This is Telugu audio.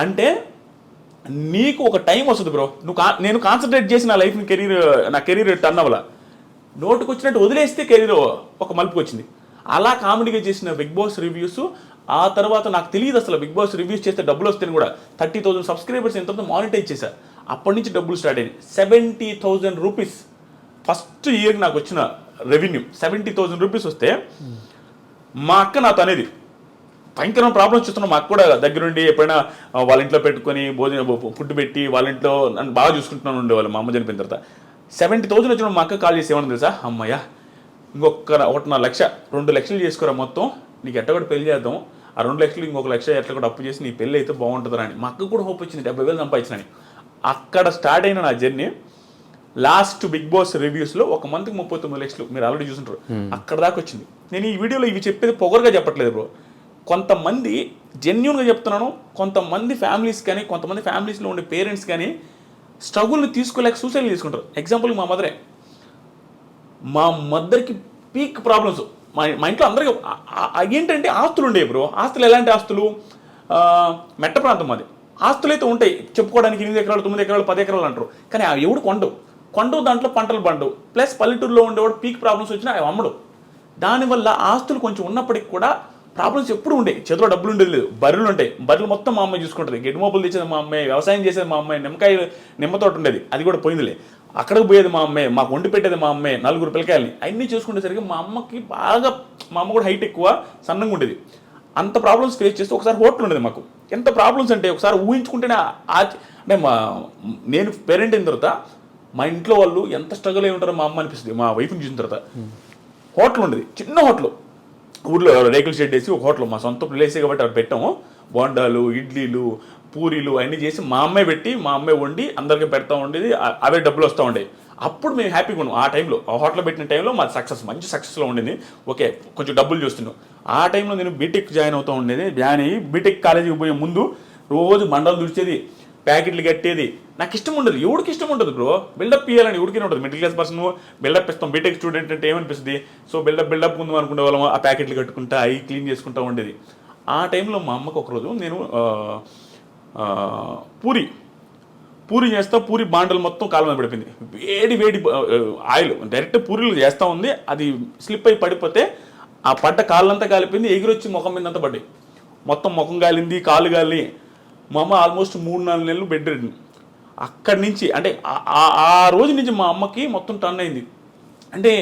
అంటే నీకు ఒక టైం వస్తుంది బ్రో. నేను కాన్సన్ట్రేట్ చేసి నా లైఫ్ని నా కెరీర్ టర్న్ అవ్వాల, నోటుకు వచ్చినట్టు వదిలేస్తే కెరీర్ ఒక మలుపుకి వచ్చింది. అలా కామెడీగా చేసిన బిగ్ బాస్ రివ్యూస్, ఆ తర్వాత నాకు తెలియదు అసలు బిగ్ బాస్ రివ్యూస్ చేస్తే డబ్బులు వస్తాయని కూడా. 30,000 సబ్స్క్రైబర్స్ ఎంత మానిటైజ్ చేశా, అప్పటి నుంచి డబ్బులు స్టార్ట్ అయ్యాయి. 70,000 రూపీస్ ఫస్ట్ ఇయర్ నాకు వచ్చిన రెవెన్యూ. 70,000 రూపీస్ వస్తే మా అక్క నాతో అనేది భయంకరమైన ప్రాబ్లమ్స్ చూస్తున్నాం. మా అక్క కూడా దగ్గరుండి ఎప్పుడైనా వాళ్ళ ఇంట్లో పెట్టుకొని ఫుడ్ పెట్టి వాళ్ళ ఇంట్లో నన్ను బాగా చూసుకుంటున్నాను ఉండేవాళ్ళు. మా అమ్మ చనిపోయిన తర్వాత 70,000 వచ్చిన మా అక్క కాల్ చేసి ఏమన్నా తెలుసా, అమ్మయ్య ఇంకొక 1.5 లక్ష 2 లక్షలు చేసుకోరా మొత్తం, నీకు ఎట్ట కూడా పెళ్లి చేద్దాం, ఆ 2 లక్షలు ఇంకొక లక్ష ఎట్లా కూడా అప్పు చేసి నీ పెళ్ళి అయితే బాగుంటుందని అని మా అక్క కూడా హోప్ వచ్చింది. 70,000 సంపాదించినని. అక్కడ స్టార్ట్ అయిన నా జర్నీ లాస్ట్ బిగ్ బాస్ రివ్యూస్లో ఒక మంత్కి 39 లక్షలు మీరు ఆల్రెడీ చూసుంటారు, అక్కడ దాకా వచ్చింది. నేను ఈ వీడియోలో ఇవి చెప్పేది పొగరుగా చెప్పట్లేదు బ్రో. కొంతమంది జెన్యూన్గా చెప్తున్నాను, కొంతమంది ఫ్యామిలీస్ కానీ, కొంతమంది ఫ్యామిలీస్లో ఉండే పేరెంట్స్ కానీ స్ట్రగుల్ని తీసుకోలేక సూసైడ్ తీసుకుంటారు. ఎగ్జాంపుల్ మా మదర్కి పీక్ ప్రాబ్లమ్స్. మా ఇంట్లో అందరికీ ఏంటంటే ఆస్తులు ఉండేవి బ్రో. ఆస్తులు ఎలాంటి ఆస్తులు, మెట్ట ప్రాంతం అది. ఆస్తులు అయితే ఉంటాయి చెప్పుకోవడానికి, 8 ఎకరాలు 9 ఎకరాలు 10 ఎకరాలు అంటారు, కానీ అవి ఎవడు కొండవు దాంట్లో పంటలు పండవు. ప్లస్ పల్లెటూరులో ఉండేవాడు పీక్ ప్రాబ్లమ్స్ వచ్చినా అవి అమ్మడు. దానివల్ల ఆస్తులు కొంచెం ఉన్నప్పటికి కూడా ప్రాబ్లమ్స్ ఎప్పుడు ఉండేవి. చేతిలో డబ్బులు ఉండేది లేదు. బర్రెలు ఉంటాయి, బర్రెలు మొత్తం మా అమ్మాయి చూసుకుంటుంది. గెడ్డి మోపులు తెచ్చేది మా అమ్మాయి, వ్యవసాయం చేసేది మా అమ్మాయి, నిమ్మతోట ఉండేది అది కూడా పోయిందిలే, అక్కడికి పోయేది మా అమ్మాయి, మాకు వండి పెట్టేది మా అమ్మాయి, 4 పిల్లకాయలని. అన్నీ చూసుకునేసరికి మా అమ్మకి బాగా, మా అమ్మ కూడా హైట్ ఎక్కువ, సన్నంగా ఉండేది. అంత ప్రాబ్లమ్స్ ఫేస్ చేస్తే ఒకసారి హోటల్ ఉండేది మాకు. ఎంత ప్రాబ్లమ్స్ అంటే ఒకసారి ఊహించుకుంటేనే అంటే నేను పేరెంట్ అయిన తర్వాత మా ఇంట్లో వాళ్ళు ఎంత స్ట్రగుల్ అయి ఉంటారో మా అమ్మ అనిపిస్తుంది. మా వైఫ్ని చూసిన తర్వాత హోటల్ ఉండేది, చిన్న హోటల్, ఊర్లో రేకుల షెడ్ వేసి ఒక హోటల్, మా సొంత ప్లేసే కాబట్టి అక్కడ పెట్టాము. బోండాలు, ఇడ్లీలు, పూరీలు అన్నీ చేసి మా అమ్మాయి పెట్టి, మా అమ్మాయి వండి అందరికీ పెడతా ఉండేది. అవే డబ్బులు వస్తూ ఉండేవి. అప్పుడు మేము హ్యాపీగా ఉన్నాం. ఆ టైంలో, ఆ హోటల్ పెట్టిన టైంలో మాది మంచి సక్సెస్లో ఉండేది. ఓకే, కొంచెం డబ్బులు చూస్తున్నాం. ఆ టైంలో నేను బీటెక్ జాయిన్ అవుతూ ఉండేది. జాయిన్ అయ్యి బీటెక్ కాలేజీకి పోయే ముందు రోజు మండలు తుడిచేది, ప్యాకెట్లు కట్టేది. నాకు ఇష్టం ఉండదు, ఎవరికి ఇష్టం ఉంటుంది బ్రో. బిల్డప్ ఇవ్వాలని ఎవరికి ఉంటుంది. మిడిల్ క్లాస్ పర్సన్ బిల్డప్ ఇస్తాం. బీటెక్ స్టూడెంట్ అంటే ఏమనిపిస్తుంది, సో బిల్డప్ ముందు అనుకునే వాళ్ళం. ఆ ప్యాకెట్లు కట్టుకుంటా, అవి క్లీన్ చేసుకుంటూ ఉండేది. ఆ టైంలో మా అమ్మకు ఒకరోజు నేను పూరి చేస్తా, పూరి బాండలు మొత్తం కాలం మీద పడిపోయింది. వేడి ఆయిల్ డైరెక్ట్ పూరీలు చేస్తూ ఉంది, అది స్లిప్ అయి పడిపోతే ఆ పడ్డ కాళ్ళంతా కాలిపోయింది, ఎగిరొచ్చి ముఖం మీద అంతా పడ్డాయి. మొత్తం ముఖం కాలింది, కాలు కాలి. మా అమ్మ ఆల్మోస్ట్ 3-4 నెలలు బెడ్ రెడ్. అక్కడి నుంచి అంటే ఆ రోజు నుంచి మా అమ్మకి మొత్తం టర్న్ అయింది. అంటే